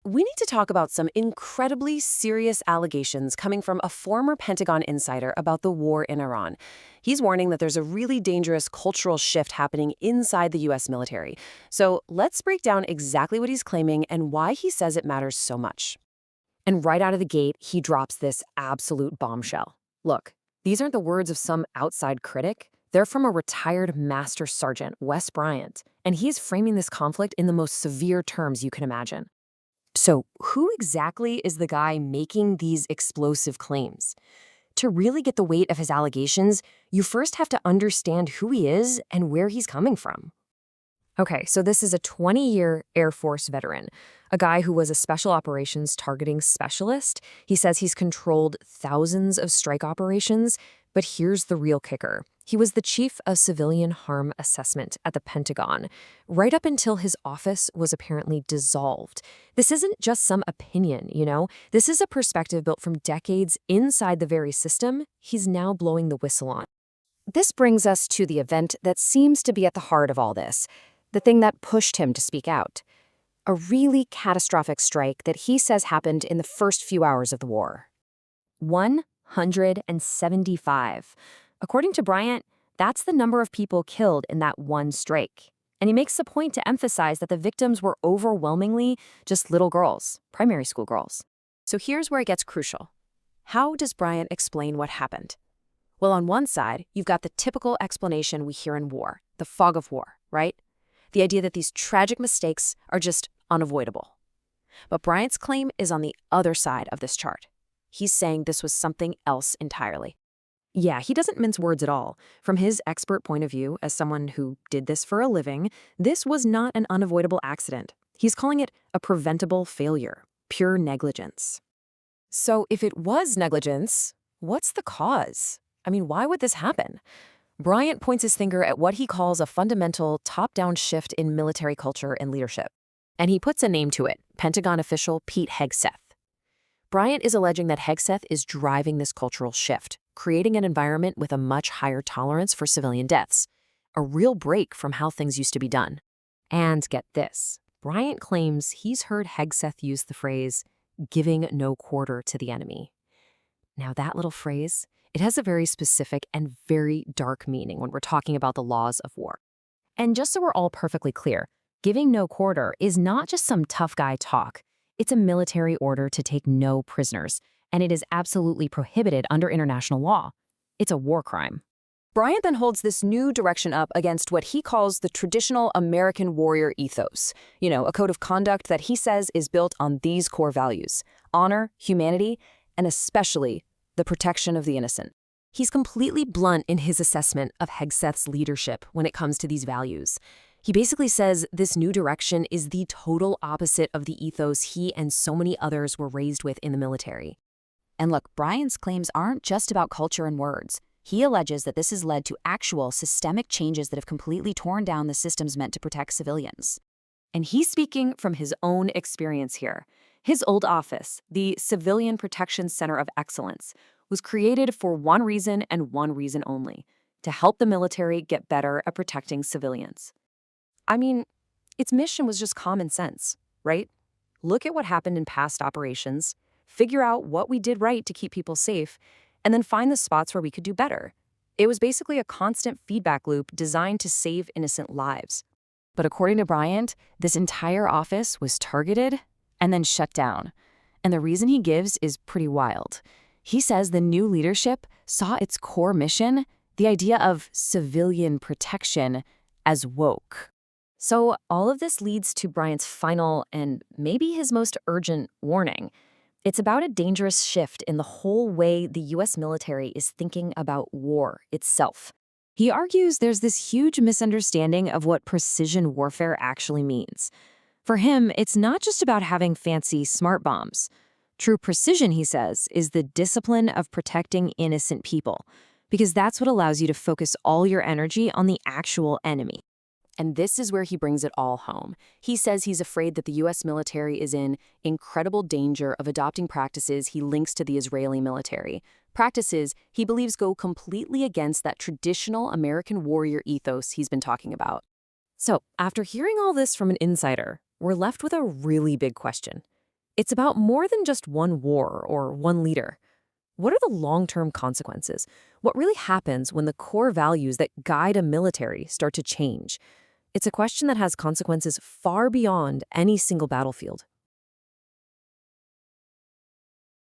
we need to talk about some incredibly serious allegations coming from a former Pentagon insider about the war in Iran. He's warning that there's a really dangerous cultural shift happening inside the U.S. military. So let's break down exactly what he's claiming and why he says it matters so much. And right out of the gate, he drops this absolute bombshell. Look, these aren't the words of some outside critic. They're from a retired Master Sergeant, Wes Bryant, and he's framing this conflict in the most severe terms you can imagine. So, who exactly is the guy making these explosive claims? To really get the weight of his allegations, you first have to understand who he is and where he's coming from. Okay, so this is a 20-year Air Force veteran, a guy who was a special operations targeting specialist. He says he's controlled thousands of strike operations, but here's the real kicker. He was the chief of civilian harm assessment at the Pentagon, right up until his office was apparently dissolved. This isn't just some opinion, you know? This is a perspective built from decades inside the very system he's now blowing the whistle on. This brings us to the event that seems to be at the heart of all this, the thing that pushed him to speak out. A really catastrophic strike that he says happened in the first few hours of the war. 175. According to Bryant, that's the number of people killed in that one strike. And he makes the point to emphasize that the victims were overwhelmingly just little girls, primary school girls. So here's where it gets crucial. How does Bryant explain what happened? Well, on one side, you've got the typical explanation we hear in war, the fog of war, right? The idea that these tragic mistakes are just unavoidable. But Bryant's claim is on the other side of this chart. He's saying this was something else entirely. Yeah, he doesn't mince words at all. From his expert point of view, as someone who did this for a living, this was not an unavoidable accident. He's calling it a preventable failure, pure negligence. So if it was negligence, what's the cause? I mean, why would this happen? Bryant points his finger at what he calls a fundamental top-down shift in military culture and leadership. And he puts a name to it, Pentagon official Pete Hegseth. Bryant is alleging that Hegseth is driving this cultural shift, creating an environment with a much higher tolerance for civilian deaths, a real break from how things used to be done. And get this, Bryant claims he's heard Hegseth use the phrase, giving no quarter to the enemy. Now that little phrase, it has a very specific and very dark meaning when we're talking about the laws of war. And just so we're all perfectly clear, giving no quarter is not just some tough guy talk. It's a military order to take no prisoners, and it is absolutely prohibited under international law. It's a war crime. Bryant then holds this new direction up against what he calls the traditional American warrior ethos, a code of conduct that he says is built on these core values: honor, humanity, and especially the protection of the innocent. He's completely blunt in his assessment of Hegseth's leadership when it comes to these values. He basically says this new direction is the total opposite of the ethos he and so many others were raised with in the military. And look, Bryant's claims aren't just about culture and words. He alleges that this has led to actual systemic changes that have completely torn down the systems meant to protect civilians. And he's speaking from his own experience here. His old office, the Civilian Protection Center of Excellence, was created for one reason and one reason only: to help the military get better at protecting civilians. I mean, its mission was just common sense, right? Look at what happened in past operations, figure out what we did right to keep people safe, and then find the spots where we could do better. It was basically a constant feedback loop designed to save innocent lives. But according to Bryant, this entire office was targeted and then shut down. And the reason he gives is pretty wild. He says the new leadership saw its core mission, the idea of civilian protection, as woke. So all of this leads to Bryant's final and maybe his most urgent warning. It's about a dangerous shift in the whole way the U.S. military is thinking about war itself. He argues there's this huge misunderstanding of what precision warfare actually means. For him, it's not just about having fancy smart bombs. True precision, he says, is the discipline of protecting innocent people, because that's what allows you to focus all your energy on the actual enemy. And this is where he brings it all home. He says he's afraid that the U.S. military is in incredible danger of adopting practices he links to the Israeli military. Practices he believes go completely against that traditional American warrior ethos he's been talking about. So, after hearing all this from an insider, we're left with a really big question. It's about more than just one war or one leader. What are the long-term consequences? What really happens when the core values that guide a military start to change? It's a question that has consequences far beyond any single battlefield.